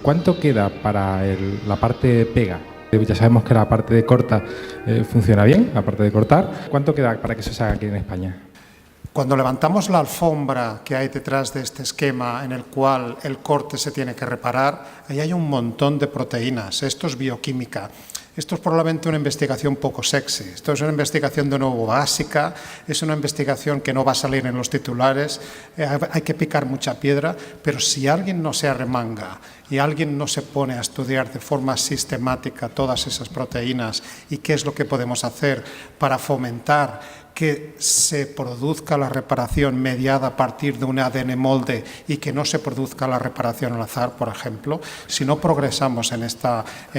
¿Cuánto queda para la parte pega? Ya sabemos que la parte de corta funciona bien, la parte de cortar. ¿Cuánto queda para que eso se haga aquí en España? Cuando levantamos la alfombra que hay detrás de este esquema en el cual el corte se tiene que reparar, ahí hay un montón de proteínas. Esto es bioquímica. Esto es probablemente una investigación poco sexy. Esto es una investigación de nuevo básica, es una investigación que no va a salir en los titulares, hay que picar mucha piedra, pero si alguien no se arremanga y alguien no se pone a estudiar de forma sistemática todas esas proteínas y qué es lo que podemos hacer para fomentar que se produzca la reparación mediada a partir de un ADN molde y que no se produzca la reparación al azar, por ejemplo, si no progresamos en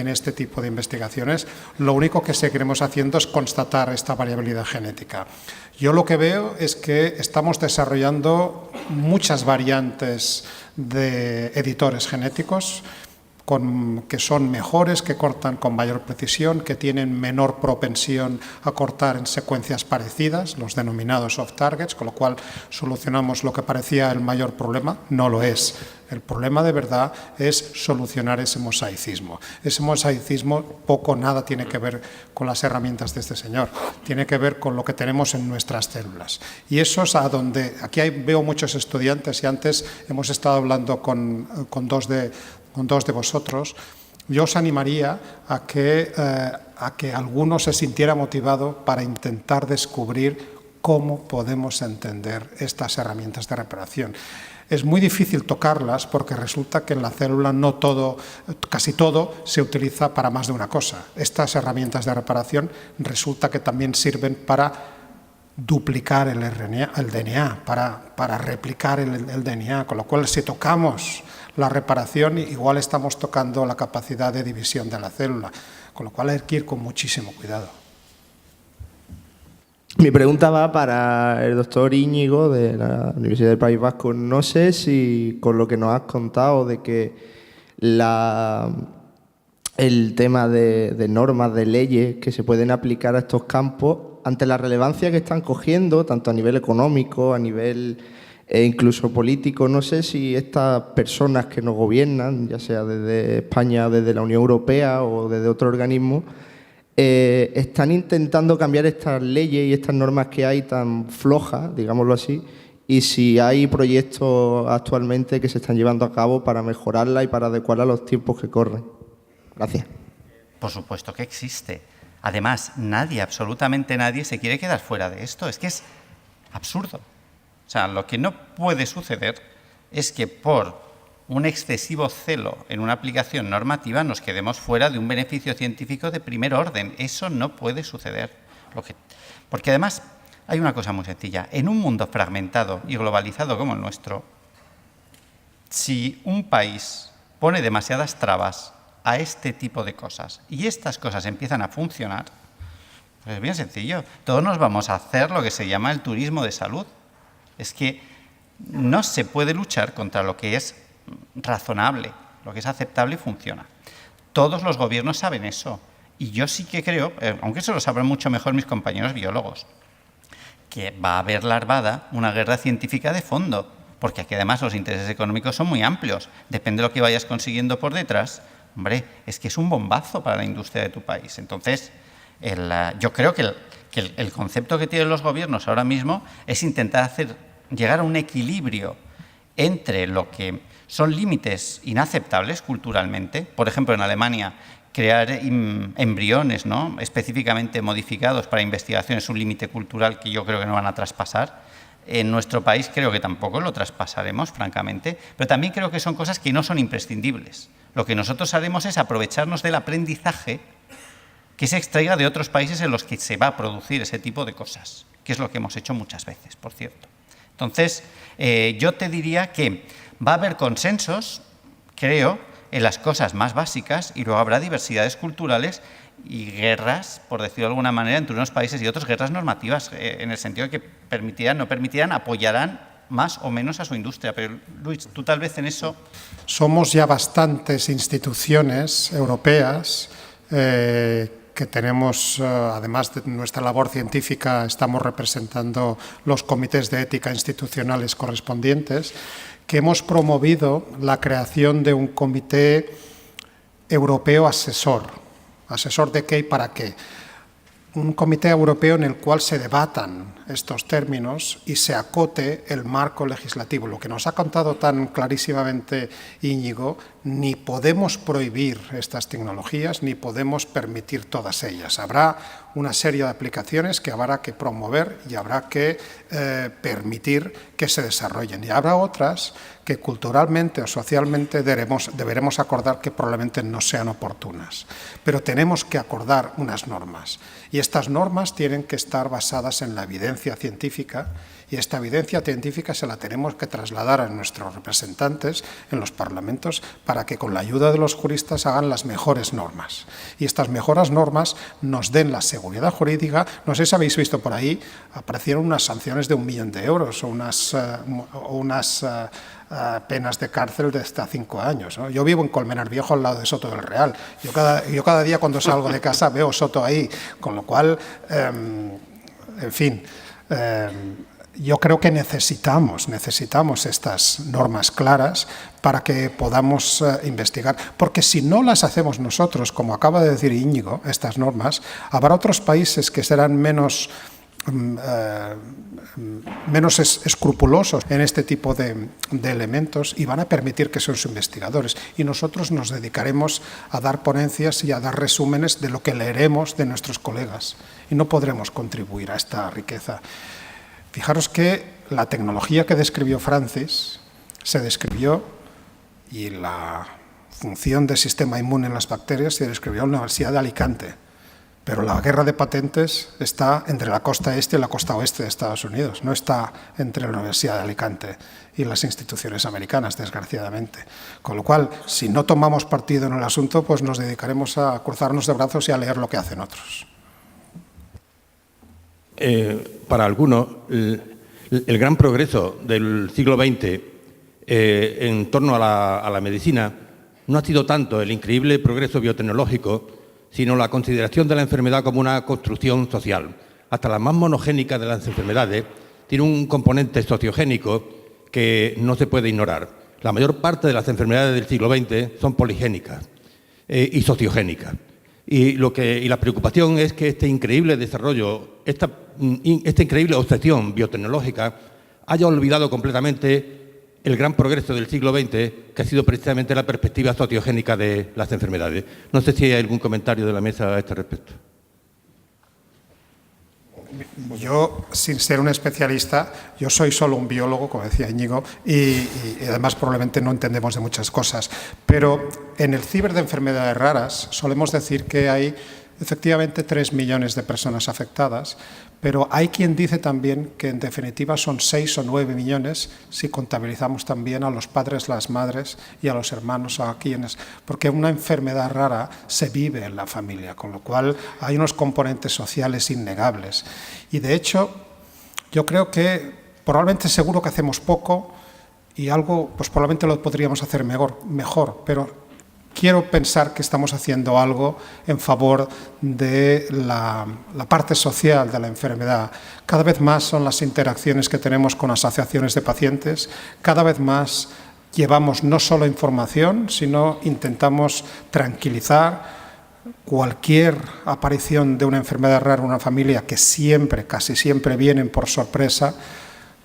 este tipo de investigaciones, lo único que seguiremos haciendo es constatar esta variabilidad genética. Yo lo que veo es que estamos desarrollando muchas variantes de editores genéticos que son mejores, que cortan con mayor precisión, que tienen menor propensión a cortar en secuencias parecidas, los denominados off-targets, con lo cual solucionamos lo que parecía el mayor problema, no lo es. El problema de verdad es solucionar ese mosaicismo. Ese mosaicismo poco o nada tiene que ver con las herramientas de este señor, tiene que ver con lo que tenemos en nuestras células. Y eso es a donde, aquí veo muchos estudiantes y antes hemos estado hablando con dos de vosotros, yo os animaría a que alguno se sintiera motivado para intentar descubrir cómo podemos entender estas herramientas de reparación. Es muy difícil tocarlas porque resulta que en la célula casi todo se utiliza para más de una cosa. Estas herramientas de reparación resulta que también sirven para duplicar el DNA, para replicar el DNA, con lo cual si tocamos la reparación igual estamos tocando la capacidad de división de la célula, con lo cual hay que ir con muchísimo cuidado. Mi pregunta va para el doctor Íñigo de la Universidad del País Vasco. No sé si con lo que nos has contado de que el tema de normas, de leyes que se pueden aplicar a estos campos, ante la relevancia que están cogiendo, tanto a nivel económico, a nivel incluso político, no sé si estas personas que nos gobiernan, ya sea desde España, desde la Unión Europea o desde otro organismo, están intentando cambiar estas leyes y estas normas que hay tan flojas, digámoslo así, y si hay proyectos actualmente que se están llevando a cabo para mejorarla y para adecuarla a los tiempos que corren. Gracias. Por supuesto que existe. Además, nadie, absolutamente nadie, se quiere quedar fuera de esto. Es que es absurdo. O sea, lo que no puede suceder es que por un excesivo celo en una aplicación normativa nos quedemos fuera de un beneficio científico de primer orden. Eso no puede suceder. Porque además hay una cosa muy sencilla. En un mundo fragmentado y globalizado como el nuestro, si un país pone demasiadas trabas a este tipo de cosas y estas cosas empiezan a funcionar, pues es bien sencillo. Todos nos vamos a hacer lo que se llama el turismo de salud. Es que no se puede luchar contra lo que es razonable, lo que es aceptable y funciona. Todos los gobiernos saben eso. Y yo sí que creo, aunque eso lo sabrán mucho mejor mis compañeros biólogos, que va a haber larvada una guerra científica de fondo, porque aquí además los intereses económicos son muy amplios. Depende de lo que vayas consiguiendo por detrás. Hombre, es que es un bombazo para la industria de tu país. Entonces, yo creo que el concepto que tienen los gobiernos ahora mismo es intentar llegar a un equilibrio entre lo que son límites inaceptables culturalmente. Por ejemplo, en Alemania, crear embriones, ¿no?, específicamente modificados para investigación es un límite cultural que yo creo que no van a traspasar. En nuestro país creo que tampoco lo traspasaremos, francamente, pero también creo que son cosas que no son imprescindibles. Lo que nosotros haremos es aprovecharnos del aprendizaje que se extraiga de otros países en los que se va a producir ese tipo de cosas, que es lo que hemos hecho muchas veces, por cierto. Entonces, yo te diría que va a haber consensos, creo, en las cosas más básicas y luego habrá diversidades culturales y guerras, por decirlo de alguna manera, entre unos países y otros, guerras normativas, en el sentido de que permitirán, no permitirán, apoyarán más o menos a su industria. Pero, Luis, tú tal vez en eso... Somos ya bastantes instituciones europeas que tenemos, además de nuestra labor científica, estamos representando los comités de ética institucionales correspondientes, que hemos promovido la creación de un comité europeo asesor. ¿Asesor de qué y para qué? Un comité europeo en el cual se debatan estos términos y se acote el marco legislativo. Lo que nos ha contado tan clarísimamente Íñigo, ni podemos prohibir estas tecnologías ni podemos permitir todas ellas. Habrá una serie de aplicaciones que habrá que promover y habrá que permitir que se desarrollen. Y habrá otras que culturalmente o socialmente deberemos acordar que probablemente no sean oportunas. Pero tenemos que acordar unas normas. Y estas normas tienen que estar basadas en la evidencia científica, y esta evidencia científica se la tenemos que trasladar a nuestros representantes en los parlamentos para que con la ayuda de los juristas hagan las mejores normas. Y estas mejores normas nos den la seguridad jurídica. No sé si habéis visto por ahí, aparecieron unas sanciones de 1 millón de euros o unas penas de cárcel de hasta 5 años, ¿no? Yo vivo en Colmenar Viejo, al lado de Soto del Real. Yo cada día cuando salgo de casa veo Soto ahí, con lo cual, en fin, yo creo que necesitamos estas normas claras para que podamos investigar, porque si no las hacemos nosotros, como acaba de decir Íñigo, estas normas, habrá otros países que serán menos escrupulosos en este tipo de elementos y van a permitir que sean sus investigadores. Y nosotros nos dedicaremos a dar ponencias y a dar resúmenes de lo que leeremos de nuestros colegas y no podremos contribuir a esta riqueza. Fijaros que la tecnología que describió Francis se describió, y la función del sistema inmune en las bacterias se describió en la Universidad de Alicante. Pero la guerra de patentes está entre la costa este y la costa oeste de Estados Unidos, no está entre la Universidad de Alicante y las instituciones americanas, desgraciadamente. Con lo cual, si no tomamos partido en el asunto, pues nos dedicaremos a cruzarnos de brazos y a leer lo que hacen otros. Para algunos, el gran progreso del siglo XX en torno a la medicina no ha sido tanto el increíble progreso biotecnológico, sino la consideración de la enfermedad como una construcción social. Hasta la más monogénica de las enfermedades tiene un componente sociogénico que no se puede ignorar. La mayor parte de las enfermedades del siglo XX son poligénicas y sociogénicas. Y la preocupación es que este increíble desarrollo, esta increíble obsesión biotecnológica haya olvidado completamente el gran progreso del siglo XX, que ha sido precisamente la perspectiva sociogénica de las enfermedades. No sé si hay algún comentario de la mesa a este respecto. Yo, sin ser un especialista, yo soy solo un biólogo, como decía Íñigo, y además probablemente no entendemos de muchas cosas. Pero en el ciber de enfermedades raras solemos decir que hay efectivamente 3 millones de personas afectadas, pero hay quien dice también que en definitiva son 6 o 9 millones si contabilizamos también a los padres, las madres y a los hermanos, porque una enfermedad rara se vive en la familia, con lo cual hay unos componentes sociales innegables. Y de hecho, yo creo que probablemente seguro que hacemos poco y algo, pues probablemente lo podríamos hacer mejor, pero quiero pensar que estamos haciendo algo en favor de la parte social de la enfermedad. Cada vez más son las interacciones que tenemos con asociaciones de pacientes, cada vez más llevamos no solo información, sino intentamos tranquilizar cualquier aparición de una enfermedad rara en una familia, que casi siempre vienen por sorpresa.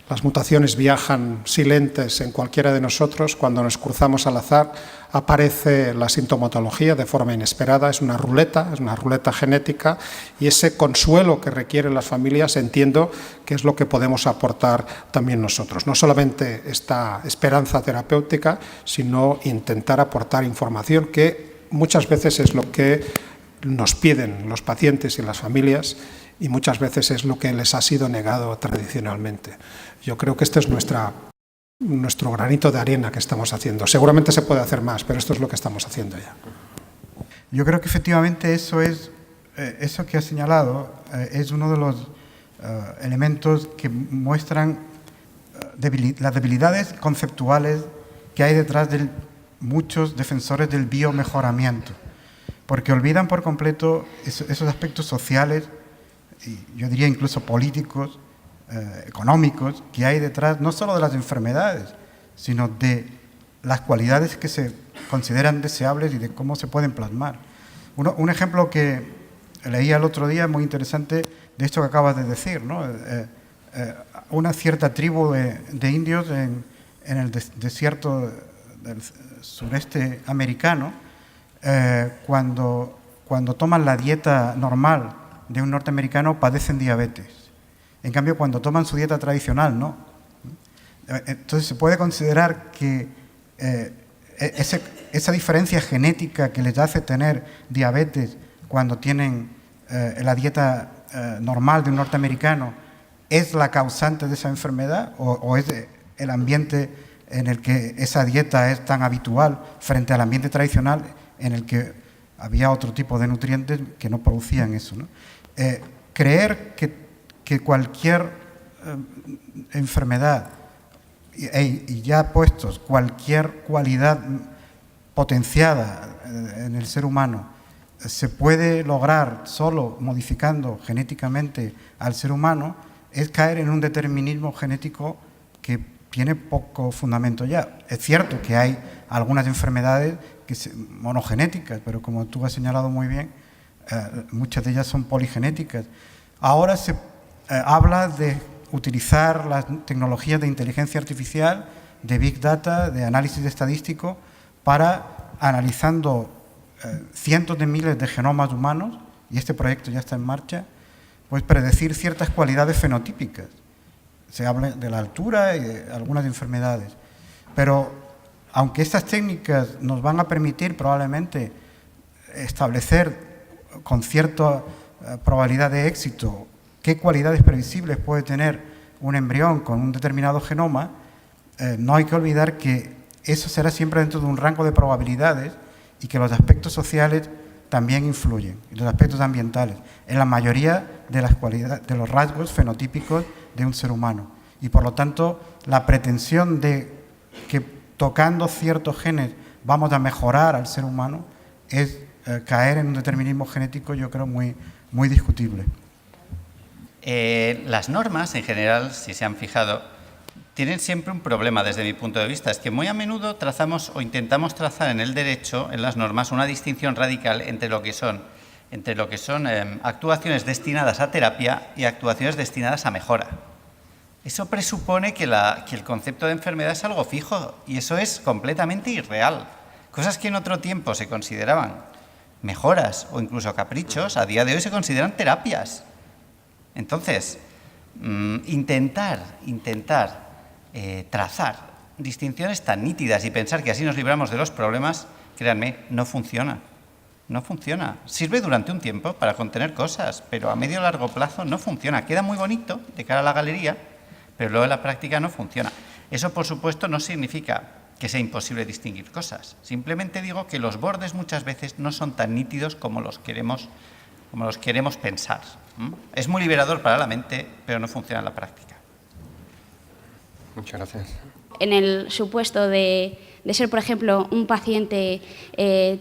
Las mutaciones viajan silentes en cualquiera de nosotros. Cuando nos cruzamos al azar, aparece la sintomatología de forma inesperada. Es una ruleta genética, y ese consuelo que requieren las familias entiendo que es lo que podemos aportar también nosotros. No solamente esta esperanza terapéutica, sino intentar aportar información, que muchas veces es lo que nos piden los pacientes y las familias, y muchas veces es lo que les ha sido negado tradicionalmente. Yo creo que este es nuestro granito de arena que estamos haciendo. Seguramente se puede hacer más, pero esto es lo que estamos haciendo ya. Yo creo que efectivamente eso que has señalado es uno de los elementos que muestran las debilidades conceptuales que hay detrás de muchos defensores del biomejoramiento, porque olvidan por completo esos aspectos sociales, y yo diría incluso políticos, económicos, que hay detrás no solo de las enfermedades, sino de las cualidades que se consideran deseables y de cómo se pueden plasmar. Un ejemplo que leía el otro día muy interesante de esto que acabas de decir, ¿no? Una cierta tribu de indios en el desierto del sureste americano, cuando toman la dieta normal de un norteamericano padecen diabetes. En cambio, cuando toman su dieta tradicional, no. Entonces se puede considerar que esa diferencia genética que les hace tener diabetes cuando tienen la dieta normal de un norteamericano es la causante de esa enfermedad o es el ambiente en el que esa dieta es tan habitual frente al ambiente tradicional en el que había otro tipo de nutrientes que no producían eso, ¿no? Creer que cualquier enfermedad y ya puestos cualquier cualidad potenciada en el ser humano se puede lograr solo modificando genéticamente al ser humano es caer en un determinismo genético que tiene poco fundamento ya. Es cierto que hay algunas enfermedades monogenéticas, pero como tú has señalado muy bien, muchas de ellas son poligenéticas. Ahora se habla de utilizar las tecnologías de inteligencia artificial, de Big Data, de análisis estadístico, para, analizando cientos de miles de genomas humanos, y este proyecto ya está en marcha, pues predecir ciertas cualidades fenotípicas. Se habla de la altura y de algunas enfermedades. Pero, aunque estas técnicas nos van a permitir probablemente establecer con cierta probabilidad de éxito qué cualidades previsibles puede tener un embrión con un determinado genoma, no hay que olvidar que eso será siempre dentro de un rango de probabilidades y que los aspectos sociales también influyen, y los aspectos ambientales, en la mayoría de las cualidades, de los rasgos fenotípicos de un ser humano. Y por lo tanto, la pretensión de que tocando ciertos genes vamos a mejorar al ser humano es caer en un determinismo genético, yo creo, muy, muy discutible. Las normas, en general, si se han fijado, tienen siempre un problema desde mi punto de vista. Es que muy a menudo trazamos o intentamos trazar en el derecho, en las normas, una distinción radical entre lo que son actuaciones destinadas a terapia y actuaciones destinadas a mejora. Eso presupone que el concepto de enfermedad es algo fijo y eso es completamente irreal. Cosas que en otro tiempo se consideraban mejoras o incluso caprichos, a día de hoy se consideran terapias. Entonces, intentar trazar distinciones tan nítidas y pensar que así nos libramos de los problemas, créanme, no funciona. No funciona. Sirve durante un tiempo para contener cosas, pero a medio o largo plazo no funciona. Queda muy bonito de cara a la galería, pero luego en la práctica no funciona. Eso, por supuesto, no significa que sea imposible distinguir cosas. Simplemente digo que los bordes muchas veces no son tan nítidos como los queremos pensar. Es muy liberador para la mente, pero no funciona en la práctica. Muchas gracias. En el supuesto de ser, por ejemplo, un paciente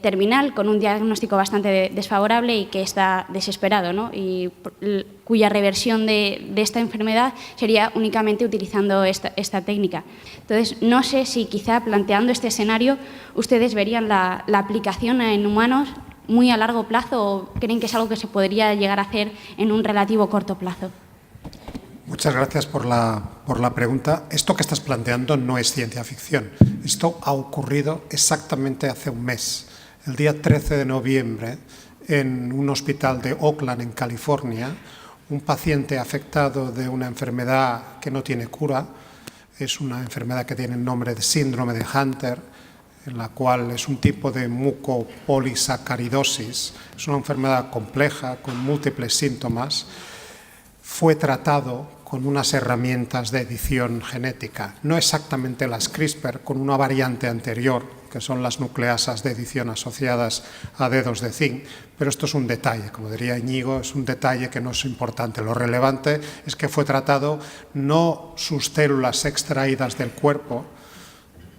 terminal con un diagnóstico bastante desfavorable y que está desesperado, ¿no? Y cuya reversión de esta enfermedad sería únicamente utilizando esta técnica. Entonces, no sé si quizá planteando este escenario ustedes verían la aplicación en humanos muy a largo plazo o creen que es algo que se podría llegar a hacer en un relativo corto plazo. Muchas gracias por la pregunta. Esto que estás planteando no es ciencia ficción. Esto ha ocurrido exactamente hace un mes. El día 13 de noviembre, en un hospital de Oakland, en California, un paciente afectado de una enfermedad que no tiene cura, es una enfermedad que tiene el nombre de síndrome de Hunter, en la cual es un tipo de mucopolisacaridosis. Es una enfermedad compleja, con múltiples síntomas. Fue tratado con unas herramientas de edición genética, no exactamente las CRISPR, con una variante anterior, que son las nucleasas de edición asociadas a dedos de zinc, pero esto es un detalle, como diría Íñigo, es un detalle que no es importante. Lo relevante es que fue tratado no sus células extraídas del cuerpo,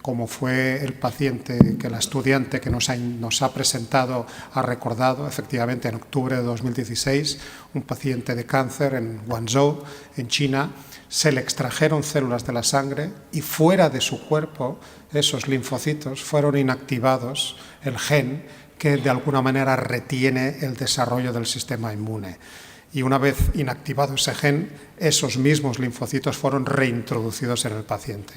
como fue el paciente que la estudiante que nos ha presentado ha recordado, efectivamente en octubre de 2016, un paciente de cáncer en Guangzhou, en China, se le extrajeron células de la sangre y fuera de su cuerpo esos linfocitos fueron inactivados, el gen que de alguna manera retiene el desarrollo del sistema inmune. Y una vez inactivado ese gen, esos mismos linfocitos fueron reintroducidos en el paciente.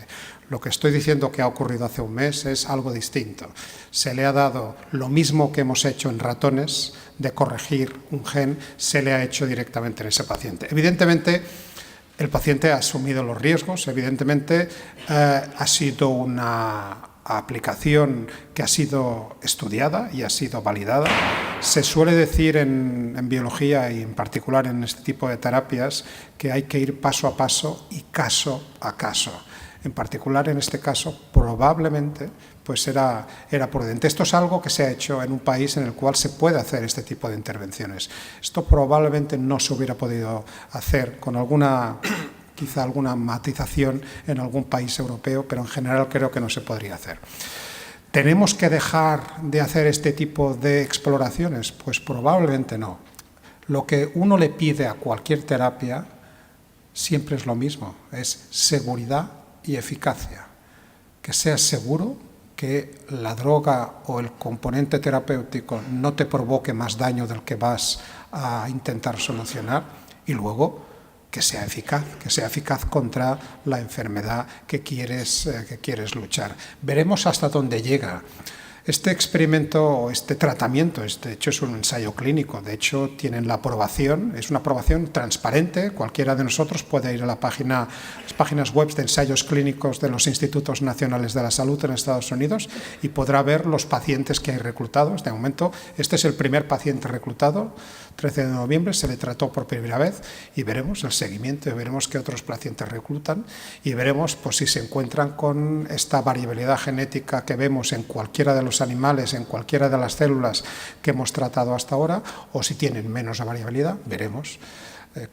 Lo que estoy diciendo que ha ocurrido hace un mes es algo distinto. Se le ha dado lo mismo que hemos hecho en ratones, de corregir un gen, se le ha hecho directamente en ese paciente. Evidentemente, el paciente ha asumido los riesgos, evidentemente ha sido una aplicación que ha sido estudiada y ha sido validada. Se suele decir en biología y en particular en este tipo de terapias que hay que ir paso a paso y caso a caso. En particular en este caso probablemente pues era prudente. Esto es algo que se ha hecho en un país en el cual se puede hacer este tipo de intervenciones. Esto probablemente no se hubiera podido hacer con quizá alguna matización en algún país europeo, pero en general creo que no se podría hacer. ¿Tenemos que dejar de hacer este tipo de exploraciones? Pues probablemente no. Lo que uno le pide a cualquier terapia siempre es lo mismo, es seguridad y eficacia. Que sea seguro, que la droga o el componente terapéutico no te provoque más daño del que vas a intentar solucionar, y luego que sea eficaz contra la enfermedad que quieres luchar. Veremos hasta dónde llega. Este experimento o este tratamiento, de hecho es un ensayo clínico, de hecho tienen la aprobación, es una aprobación transparente, cualquiera de nosotros puede ir a las páginas web de ensayos clínicos de los Institutos Nacionales de la Salud en Estados Unidos y podrá ver los pacientes que hay reclutados. De momento, este es el primer paciente reclutado, 13 de noviembre, se le trató por primera vez y veremos el seguimiento y veremos qué otros pacientes reclutan y veremos pues, si se encuentran con esta variabilidad genética que vemos en cualquiera de los animales, en cualquiera de las células que hemos tratado hasta ahora, o si tienen menos variabilidad, veremos.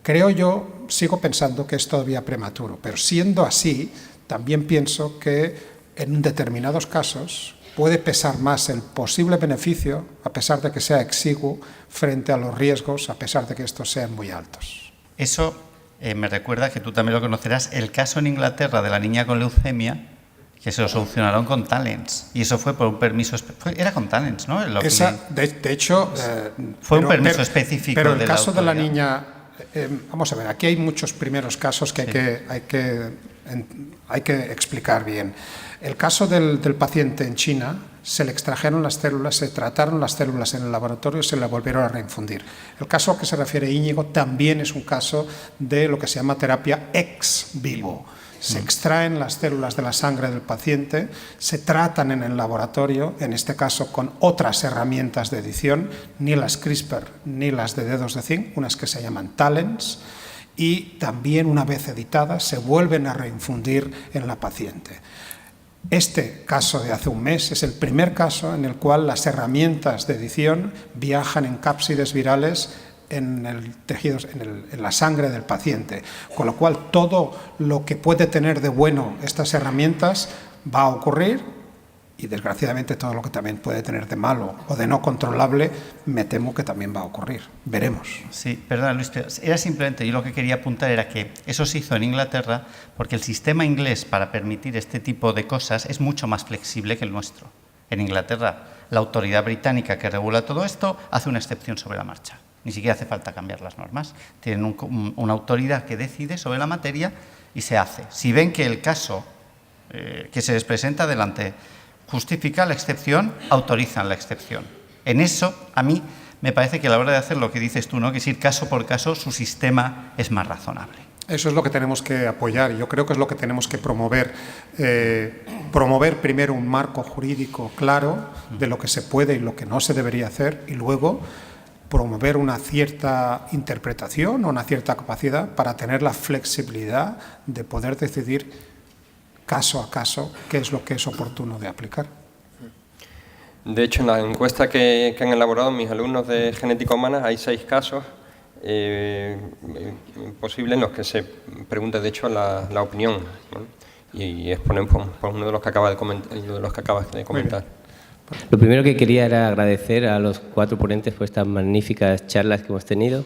Creo yo, sigo pensando que es todavía prematuro, pero siendo así, también pienso que en determinados casos puede pesar más el posible beneficio, a pesar de que sea exiguo, frente a los riesgos, a pesar de que estos sean muy altos. Eso me recuerda, que tú también lo conocerás, el caso en Inglaterra de la niña con leucemia, que se lo solucionaron con Talents, y eso fue por un permiso, era con Talents, ¿no? De hecho, fue un permiso específico. Pero el caso de la niña, vamos a ver, aquí hay muchos primeros casos que hay que explicar bien. El caso del paciente en China, se le extrajeron las células, se trataron las células en el laboratorio y se le volvieron a reinfundir. El caso al que se refiere Íñigo también es un caso de lo que se llama terapia ex vivo. Se extraen las células de la sangre del paciente, se tratan en el laboratorio, en este caso con otras herramientas de edición, ni las CRISPR ni las de dedos de zinc, unas que se llaman Talents, y también una vez editadas se vuelven a reinfundir en la paciente. Este caso de hace un mes es el primer caso en el cual las herramientas de edición viajan en cápsides virales en el tejido, en la sangre del paciente, con lo cual todo lo que puede tener de bueno estas herramientas va a ocurrir y desgraciadamente todo lo que también puede tener de malo o de no controlable me temo que también va a ocurrir. Veremos. Sí, perdona Luis, pero era simplemente, yo lo que quería apuntar era que eso se hizo en Inglaterra porque el sistema inglés para permitir este tipo de cosas es mucho más flexible que el nuestro. En Inglaterra, la autoridad británica que regula todo esto hace una excepción sobre la marcha. Ni siquiera hace falta cambiar las normas. Tienen una autoridad que decide sobre la materia y se hace. Si ven que el caso que se les presenta delante justifica la excepción, autorizan la excepción. En eso, a mí me parece que a la hora de hacer lo que dices tú, ¿no? Que es ir caso por caso, su sistema es más razonable. Eso es lo que tenemos que apoyar. Yo creo que es lo que tenemos que promover. Promover primero un marco jurídico claro de lo que se puede y lo que no se debería hacer, y luego promover una cierta interpretación o una cierta capacidad para tener la flexibilidad de poder decidir caso a caso qué es lo que es oportuno de aplicar. De hecho, en la encuesta que han elaborado mis alumnos de genética humana hay 6 casos posibles en los que se pregunta, de hecho, la opinión, ¿no? y exponer por uno de los que acabas de comentar. Lo primero que quería era agradecer a los 4 ponentes por estas magníficas charlas que hemos tenido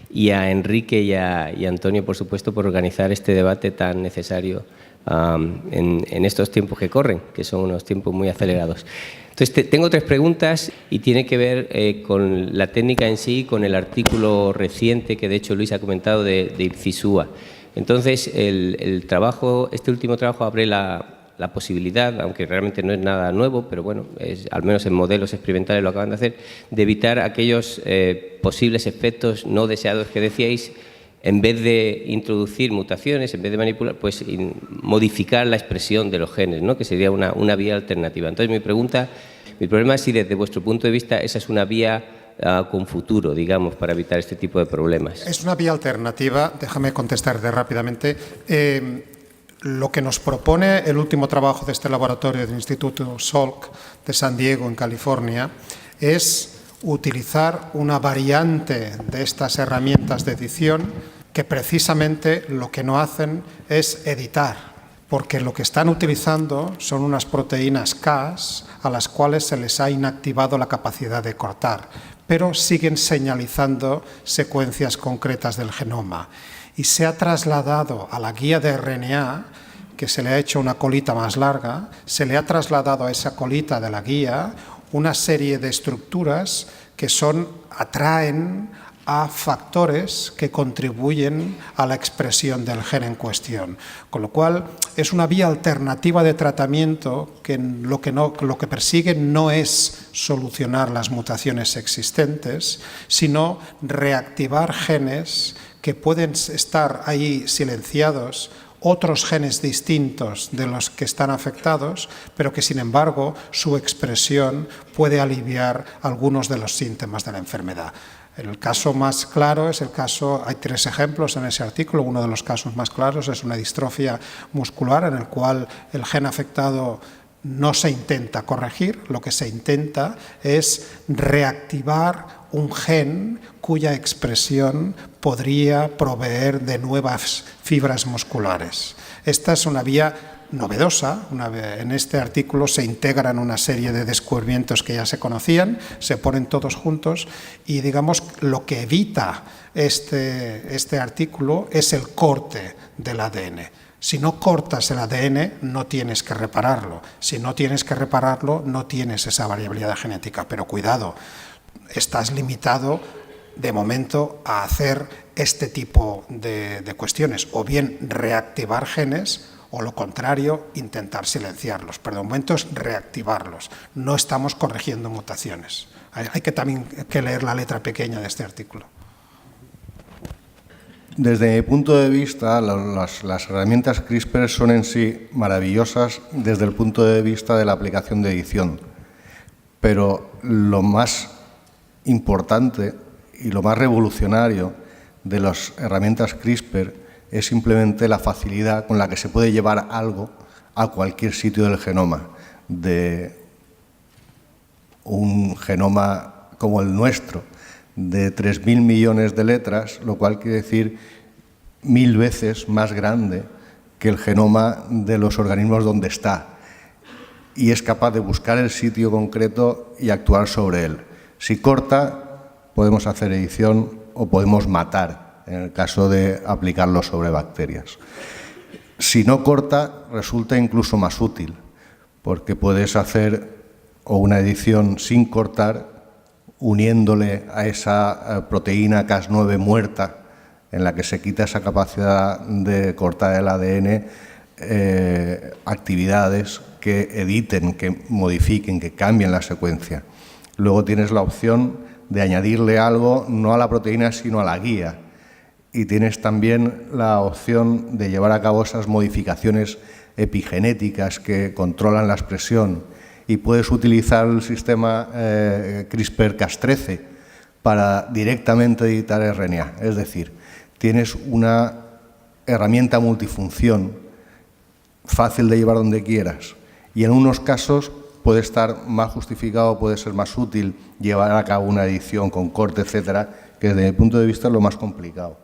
y a Enrique y a Antonio, por supuesto, por organizar este debate tan necesario en estos tiempos que corren, que son unos tiempos muy acelerados. Entonces, tengo 3 preguntas y tiene que ver con la técnica en sí, con el artículo reciente que de hecho Luis ha comentado de Ipcisúa. Entonces, este último trabajo abre la posibilidad, aunque realmente no es nada nuevo, pero bueno, al menos en modelos experimentales lo acaban de hacer, de evitar aquellos posibles efectos no deseados que decíais, en vez de introducir mutaciones, en vez de manipular, pues modificar la expresión de los genes, ¿no? Que sería una vía alternativa. Entonces, mi problema es si desde vuestro punto de vista esa es una vía con futuro, digamos, para evitar este tipo de problemas. Es una vía alternativa, déjame contestarte rápidamente. Lo que nos propone el último trabajo de este laboratorio del Instituto Salk de San Diego, en California, es utilizar una variante de estas herramientas de edición que precisamente lo que no hacen es editar, porque lo que están utilizando son unas proteínas Cas a las cuales se les ha inactivado la capacidad de cortar, pero siguen señalizando secuencias concretas del genoma. Y se ha trasladado a la guía de RNA, que se le ha hecho una colita más larga, se le ha trasladado a esa colita de la guía una serie de estructuras que atraen a factores que contribuyen a la expresión del gen en cuestión. Con lo cual, es una vía alternativa de tratamiento que lo que persigue no es solucionar las mutaciones existentes, sino reactivar genes que pueden estar ahí silenciados, otros genes distintos de los que están afectados, pero que sin embargo su expresión puede aliviar algunos de los síntomas de la enfermedad. El caso más claro es hay 3 ejemplos en ese artículo. Uno de los casos más claros es una distrofia muscular en el cual el gen afectado no se intenta corregir, lo que se intenta es reactivar un gen cuya expresión podría proveer de nuevas fibras musculares. Esta es una vía novedosa. En este artículo se integran una serie de descubrimientos que ya se conocían, se ponen todos juntos y digamos lo que evita este artículo es el corte del ADN. Si no cortas el ADN, no tienes que repararlo. Si no tienes que repararlo, no tienes esa variabilidad genética. Pero cuidado, estás limitado de momento a hacer este tipo de cuestiones, o bien reactivar genes, o lo contrario, intentar silenciarlos. Pero de momento es reactivarlos. No estamos corrigiendo mutaciones. Hay que también leer la letra pequeña de este artículo. Desde mi punto de vista, las herramientas CRISPR son en sí maravillosas desde el punto de vista de la aplicación de edición. Pero lo más importante y lo más revolucionario de las herramientas CRISPR es simplemente la facilidad con la que se puede llevar algo a cualquier sitio del genoma. De un genoma como el nuestro, de 3.000 millones de letras, lo cual quiere decir 1000 veces más grande que el genoma de los organismos donde está. Y es capaz de buscar el sitio concreto y actuar sobre él. Si corta, podemos hacer edición o podemos matar, en el caso de aplicarlo sobre bacterias. Si no corta, resulta incluso más útil, porque puedes hacer una edición sin cortar, uniéndole a esa proteína Cas9 muerta, en la que se quita esa capacidad de cortar el ADN, actividades que editen, que modifiquen, que cambien la secuencia. Luego tienes la opción de añadirle algo, no a la proteína, sino a la guía. Y tienes también la opción de llevar a cabo esas modificaciones epigenéticas que controlan la expresión. Y puedes utilizar el sistema CRISPR-Cas13 para directamente editar RNA. Es decir, tienes una herramienta multifunción fácil de llevar donde quieras. Y en unos casos puede estar más justificado, puede ser más útil llevar a cabo una edición con corte, etcétera, que desde mi punto de vista es lo más complicado.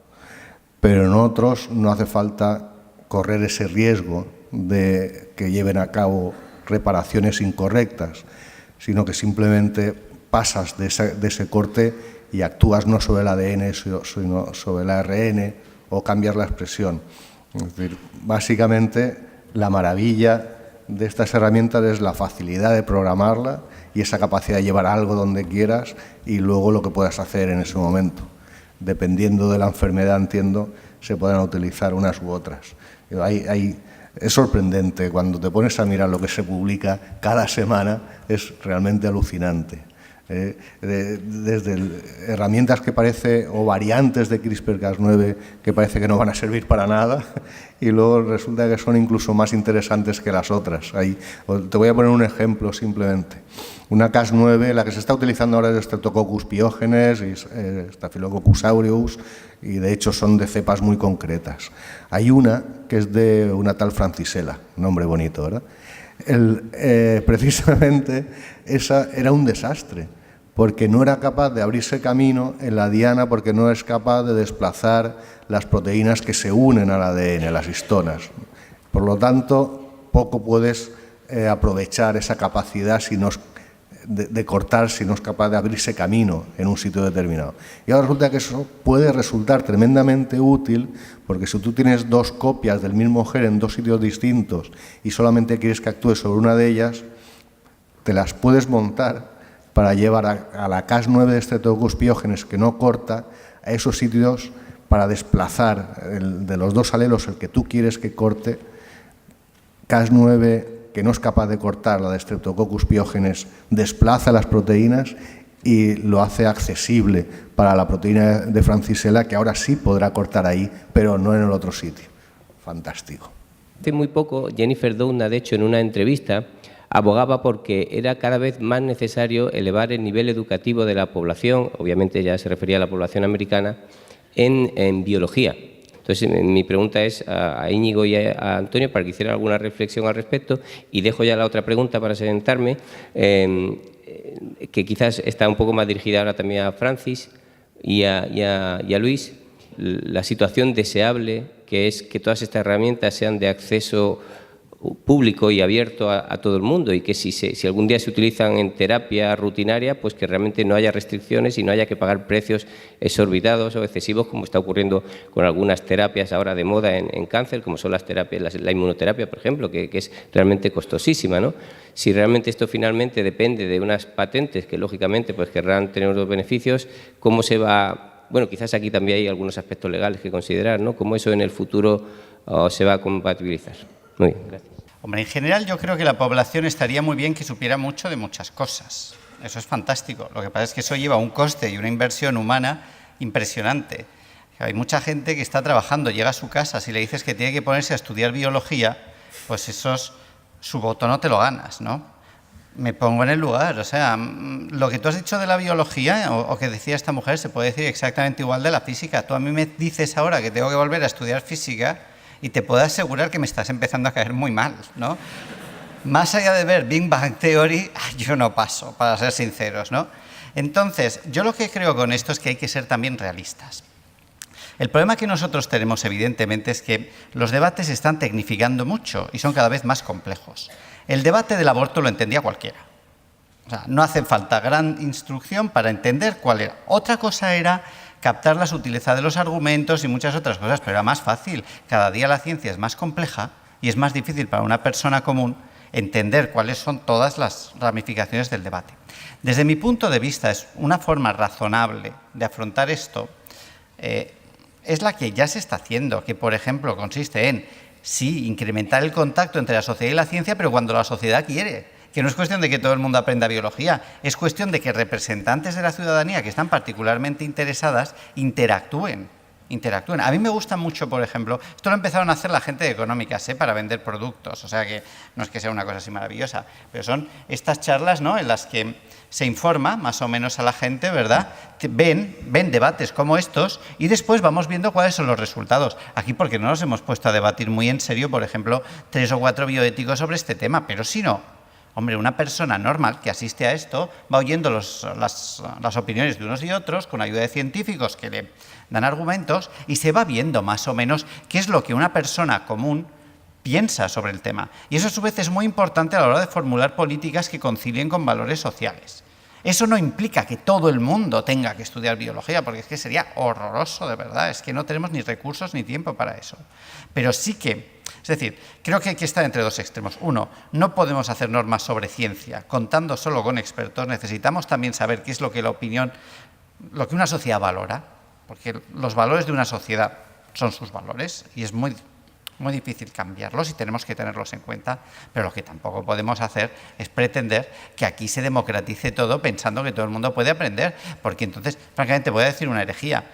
Pero en otros no hace falta correr ese riesgo de que lleven a cabo reparaciones incorrectas, sino que simplemente pasas de ese corte y actúas no sobre el ADN, sino sobre el ARN, o cambias la expresión. Es decir, básicamente la maravilla de estas herramientas es la facilidad de programarla y esa capacidad de llevar algo donde quieras y luego lo que puedas hacer en ese momento. Dependiendo de la enfermedad, entiendo, se podrán utilizar unas u otras. Es sorprendente, cuando te pones a mirar lo que se publica cada semana, es realmente alucinante. Desde herramientas que parece, o variantes de CRISPR-Cas9 que parece que no van a servir para nada, y luego resulta que son incluso más interesantes que las otras. Te voy a poner un ejemplo simplemente. Una Cas9, la que se está utilizando ahora es Streptococcus pyogenes y Staphylococcus aureus, y de hecho son de cepas muy concretas. Hay una que es de una tal Francisella, nombre bonito, ¿verdad? Precisamente esa era un desastre, porque no era capaz de abrirse camino en la diana, porque no es capaz de desplazar las proteínas que se unen al ADN, las histonas. Por lo tanto, poco puedes aprovechar esa capacidad de cortar si no es capaz de abrirse camino en un sitio determinado. Y ahora resulta que eso puede resultar tremendamente útil, porque si tú tienes dos copias del mismo gen en dos sitios distintos y solamente quieres que actúe sobre una de ellas, te las puedes montar para llevar a la Cas9 de Streptococcus pyogenes que no corta a esos sitios para desplazar de los dos alelos el que tú quieres que corte. Cas9, que no es capaz de cortar la de Streptococcus pyogenes, desplaza las proteínas y lo hace accesible para la proteína de Francisella, que ahora sí podrá cortar ahí, pero no en el otro sitio. Fantástico. Hace muy poco, Jennifer Doudna, de hecho, en una entrevista, abogaba porque era cada vez más necesario elevar el nivel educativo de la población, obviamente ya se refería a la población americana, en biología. Entonces, mi pregunta es a Íñigo y a Antonio para que hicieran alguna reflexión al respecto, y dejo ya la otra pregunta para sentarme, que quizás está un poco más dirigida ahora también a Francis y a Luis. La situación deseable que es que todas estas herramientas sean de acceso público y abierto a todo el mundo, y que si algún día se utilizan en terapia rutinaria, pues que realmente no haya restricciones y no haya que pagar precios exorbitados o excesivos, como está ocurriendo con algunas terapias ahora de moda en cáncer, como son las terapias, la inmunoterapia, por ejemplo, que es realmente costosísima, ¿no? Si realmente esto finalmente depende de unas patentes que lógicamente pues querrán tener unos beneficios, ¿cómo se va? Bueno, quizás aquí también hay algunos aspectos legales que considerar, ¿no? ¿Cómo eso en el futuro se va a compatibilizar? Muy bien, gracias. Hombre, en general yo creo que la población estaría muy bien que supiera mucho de muchas cosas. Eso es fantástico. Lo que pasa es que eso lleva un coste y una inversión humana impresionante. Hay mucha gente que está trabajando, llega a su casa, si le dices que tiene que ponerse a estudiar biología, pues su voto no te lo ganas, ¿no? Me pongo en el lugar, o sea, lo que tú has dicho de la biología o que decía esta mujer se puede decir exactamente igual de la física. Tú a mí me dices ahora que tengo que volver a estudiar física y te puedo asegurar que me estás empezando a caer muy mal, ¿no? Más allá de ver Big Bang Theory, yo no paso, para ser sinceros, ¿no? Entonces, yo lo que creo con esto es que hay que ser también realistas. El problema que nosotros tenemos, evidentemente, es que los debates se están tecnificando mucho y son cada vez más complejos. El debate del aborto lo entendía cualquiera. O sea, no hace falta gran instrucción para entender cuál era. Otra cosa era captar la sutileza de los argumentos y muchas otras cosas, pero era más fácil. Cada día la ciencia es más compleja y es más difícil para una persona común entender cuáles son todas las ramificaciones del debate. Desde mi punto de vista, es una forma razonable de afrontar esto, es la que ya se está haciendo, que por ejemplo consiste en, sí, incrementar el contacto entre la sociedad y la ciencia, pero cuando la sociedad quiere. Que no es cuestión de que todo el mundo aprenda biología, es cuestión de que representantes de la ciudadanía que están particularmente interesadas interactúen. A mí me gusta mucho, por ejemplo, esto lo empezaron a hacer la gente de Económicas, para vender productos, o sea que no es que sea una cosa así maravillosa, pero son estas charlas, ¿no?, en las que se informa más o menos a la gente, ¿verdad? Ven debates como estos y después vamos viendo cuáles son los resultados. Aquí porque no nos hemos puesto a debatir muy en serio, por ejemplo, 3 o 4 bioéticos sobre este tema, pero si no, hombre, una persona normal que asiste a esto va oyendo las opiniones de unos y otros con ayuda de científicos que le dan argumentos y se va viendo más o menos qué es lo que una persona común piensa sobre el tema. Y eso a su vez es muy importante a la hora de formular políticas que concilien con valores sociales. Eso no implica que todo el mundo tenga que estudiar biología, porque es que sería horroroso, de verdad. Es que no tenemos ni recursos ni tiempo para eso. Pero sí que, es decir, creo que hay que estar entre dos extremos. Uno, no podemos hacer normas sobre ciencia contando solo con expertos. Necesitamos también saber qué es lo que lo que una sociedad valora, porque los valores de una sociedad son sus valores y es muy difícil cambiarlos y tenemos que tenerlos en cuenta, pero lo que tampoco podemos hacer es pretender que aquí se democratice todo pensando que todo el mundo puede aprender, porque entonces, francamente, voy a decir una herejía.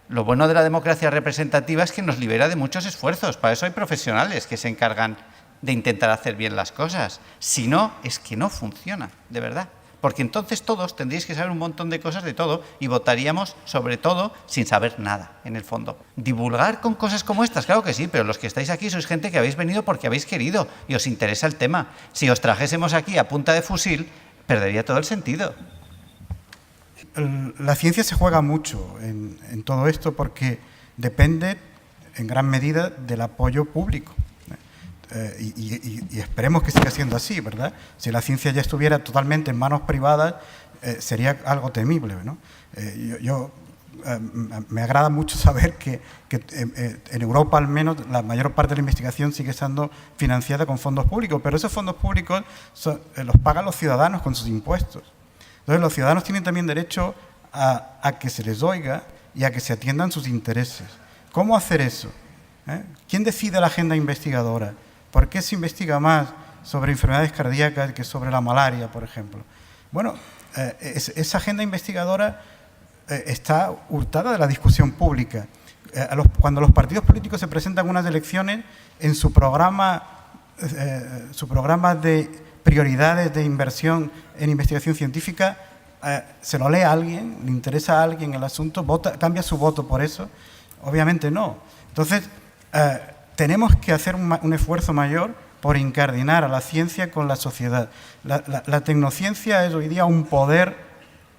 Lo bueno de la democracia representativa es que nos libera de muchos esfuerzos, para eso hay profesionales que se encargan de intentar hacer bien las cosas. Si no, es que no funciona, de verdad. Porque entonces todos tendríais que saber un montón de cosas de todo y votaríamos sobre todo sin saber nada, en el fondo. Divulgar con cosas como estas, claro que sí, pero los que estáis aquí sois gente que habéis venido porque habéis querido y os interesa el tema. Si os trajésemos aquí a punta de fusil, perdería todo el sentido. La ciencia se juega mucho en todo esto porque depende en gran medida del apoyo público. Y esperemos que siga siendo así, ¿verdad? Si la ciencia ya estuviera totalmente en manos privadas, sería algo temible, ¿no? Me agrada mucho saber que en Europa, al menos, la mayor parte de la investigación sigue siendo financiada con fondos públicos, pero esos fondos públicos los pagan los ciudadanos con sus impuestos. Entonces, los ciudadanos tienen también derecho a que se les oiga y a que se atiendan sus intereses. ¿Cómo hacer eso? ¿Quién decide la agenda investigadora? ¿Por qué se investiga más sobre enfermedades cardíacas que sobre la malaria, por ejemplo? Bueno, esa agenda investigadora está hurtada de la discusión pública. Cuando los partidos políticos se presentan a unas elecciones, en su programa de prioridades de inversión en investigación científica, se lo lee a alguien, le interesa a alguien el asunto, cambia su voto por eso. Obviamente no. Entonces, tenemos que hacer un esfuerzo mayor por incardinar a la ciencia con la sociedad. La tecnociencia es hoy día un poder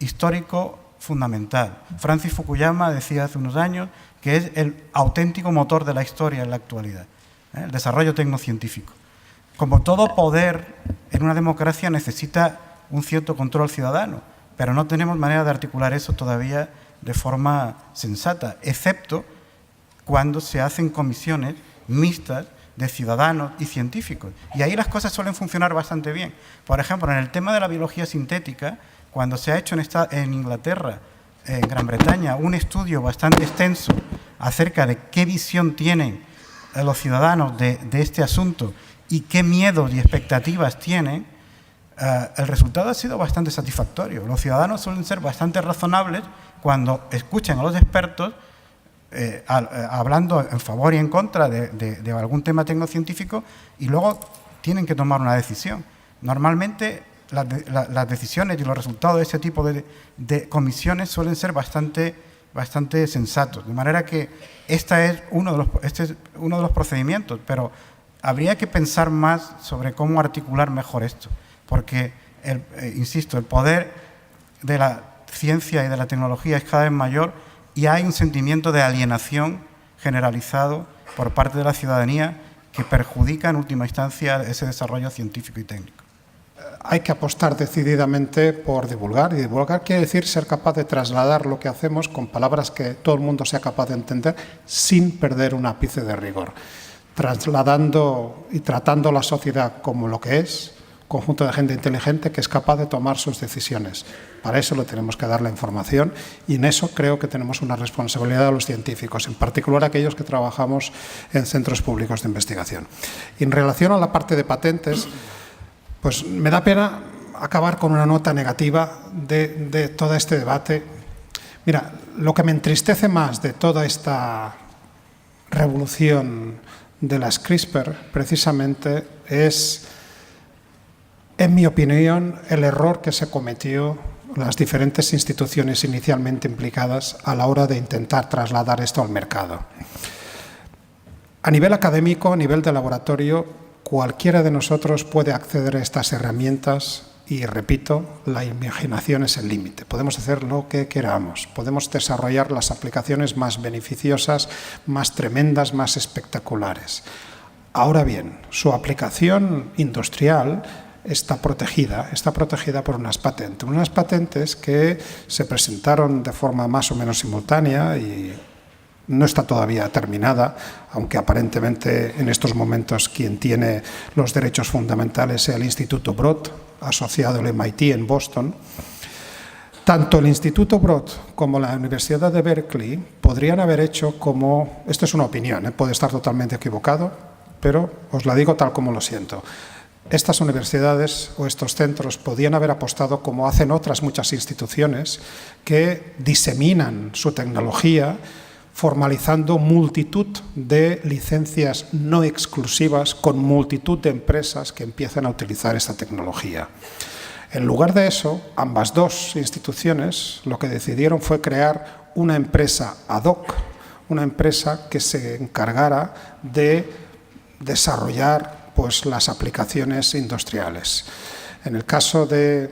histórico fundamental. Francis Fukuyama decía hace unos años que es el auténtico motor de la historia en la actualidad, el desarrollo tecnocientífico. Como todo poder en una democracia necesita un cierto control ciudadano, pero no tenemos manera de articular eso todavía de forma sensata, excepto cuando se hacen comisiones mixtas de ciudadanos y científicos. Y ahí las cosas suelen funcionar bastante bien. Por ejemplo, en el tema de la biología sintética, cuando se ha hecho en Inglaterra, en Gran Bretaña, un estudio bastante extenso acerca de qué visión tienen los ciudadanos de este asunto y qué miedos y expectativas tienen, el resultado ha sido bastante satisfactorio. Los ciudadanos suelen ser bastante razonables cuando escuchan a los expertos hablando en favor y en contra de algún tema tecnocientífico y luego tienen que tomar una decisión. Normalmente las decisiones y los resultados de ese tipo de comisiones suelen ser bastante sensatos, de manera que este es uno de los procedimientos, pero habría que pensar más sobre cómo articular mejor esto, porque, insisto, el poder de la ciencia y de la tecnología es cada vez mayor y hay un sentimiento de alienación generalizado por parte de la ciudadanía que perjudica en última instancia ese desarrollo científico y técnico. Hay que apostar decididamente por divulgar, y divulgar quiere decir ser capaz de trasladar lo que hacemos con palabras que todo el mundo sea capaz de entender sin perder un ápice de rigor, trasladando y tratando a la sociedad como lo que es, conjunto de gente inteligente que es capaz de tomar sus decisiones. Para eso le tenemos que dar la información y en eso creo que tenemos una responsabilidad a los científicos, en particular aquellos que trabajamos en centros públicos de investigación. Y en relación a la parte de patentes, pues me da pena acabar con una nota negativa de todo este debate. Mira, lo que me entristece más de toda esta revolución de las CRISPR precisamente es, en mi opinión, el error que se cometió las diferentes instituciones inicialmente implicadas a la hora de intentar trasladar esto al mercado. A nivel académico, a nivel de laboratorio, cualquiera de nosotros puede acceder a estas herramientas y, repito, la imaginación es el límite. Podemos hacer lo que queramos, podemos desarrollar las aplicaciones más beneficiosas, más tremendas, más espectaculares. Ahora bien, su aplicación industrial está protegida por unas patentes que se presentaron de forma más o menos simultánea y no está todavía terminada, aunque aparentemente en estos momentos quien tiene los derechos fundamentales sea el Instituto Broad, asociado al MIT en Boston. Tanto el Instituto Broad como la Universidad de Berkeley podrían haber hecho como, esto es una opinión, puede estar totalmente equivocado, pero os la digo tal como lo siento. Estas universidades o estos centros podían haber apostado, como hacen otras muchas instituciones, que diseminan su tecnología formalizando multitud de licencias no exclusivas con multitud de empresas que empiezan a utilizar esta tecnología. En lugar de eso, ambas dos instituciones lo que decidieron fue crear una empresa ad hoc, una empresa que se encargara de desarrollar pues, las aplicaciones industriales. En el caso de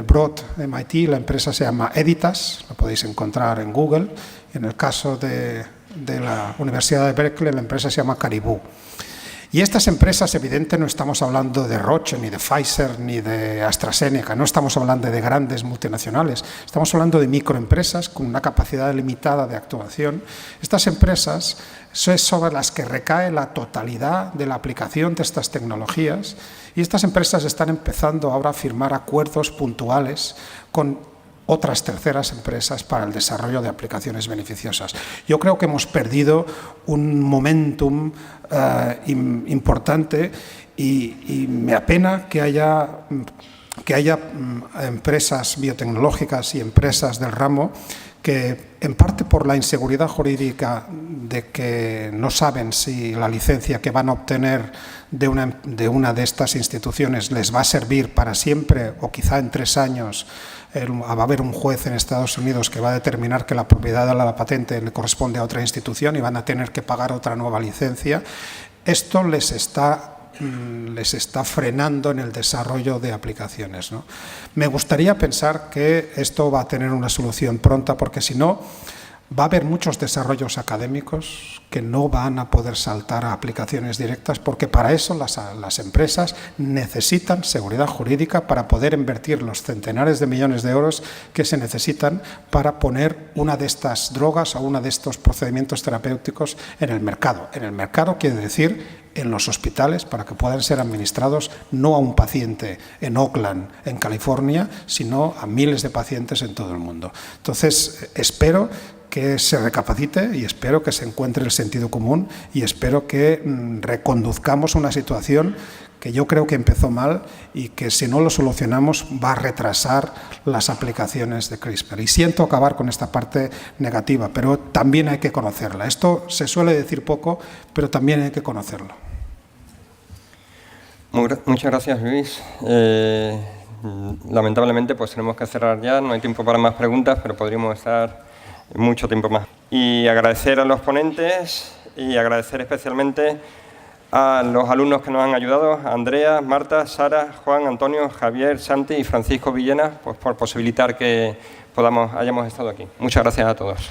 Broad MIT, la empresa se llama Editas, lo podéis encontrar en Google. En el caso de la Universidad de Berkeley, la empresa se llama Caribou. Y estas empresas, evidente, no estamos hablando de Roche, ni de Pfizer, ni de AstraZeneca, no estamos hablando de grandes multinacionales, estamos hablando de microempresas con una capacidad limitada de actuación. Estas empresas son sobre las que recae la totalidad de la aplicación de estas tecnologías y estas empresas están empezando ahora a firmar acuerdos puntuales con otras terceras empresas para el desarrollo de aplicaciones beneficiosas. Yo creo que hemos perdido un momentum importante y me apena que haya empresas biotecnológicas y empresas del ramo que, en parte por la inseguridad jurídica de que no saben si la licencia que van a obtener de una de estas instituciones les va a servir para siempre o quizá en 3 años va a haber un juez en Estados Unidos que va a determinar que la propiedad de la patente le corresponde a otra institución y van a tener que pagar otra nueva licencia. Esto les está frenando en el desarrollo de aplicaciones, ¿no? Me gustaría pensar que esto va a tener una solución pronta, porque si no, va a haber muchos desarrollos académicos que no van a poder saltar a aplicaciones directas, porque para eso las empresas necesitan seguridad jurídica para poder invertir los centenares de millones de euros que se necesitan para poner una de estas drogas o uno de estos procedimientos terapéuticos en el mercado. En el mercado quiere decir en los hospitales, para que puedan ser administrados no a un paciente en Oakland, en California, sino a miles de pacientes en todo el mundo. Entonces, espero que se recapacite y espero que se encuentre el sentido común y espero que reconduzcamos una situación que yo creo que empezó mal y que si no lo solucionamos va a retrasar las aplicaciones de CRISPR. Y siento acabar con esta parte negativa, pero también hay que conocerla. Esto se suele decir poco, pero también hay que conocerlo. Muchas gracias, Luis. Lamentablemente pues tenemos que cerrar ya, no hay tiempo para más preguntas, pero podríamos estar mucho tiempo más. Y agradecer a los ponentes y agradecer especialmente a los alumnos que nos han ayudado, a Andrea, Marta, Sara, Juan, Antonio, Javier, Santi y Francisco Villena, pues por posibilitar que hayamos estado aquí. Muchas gracias a todos.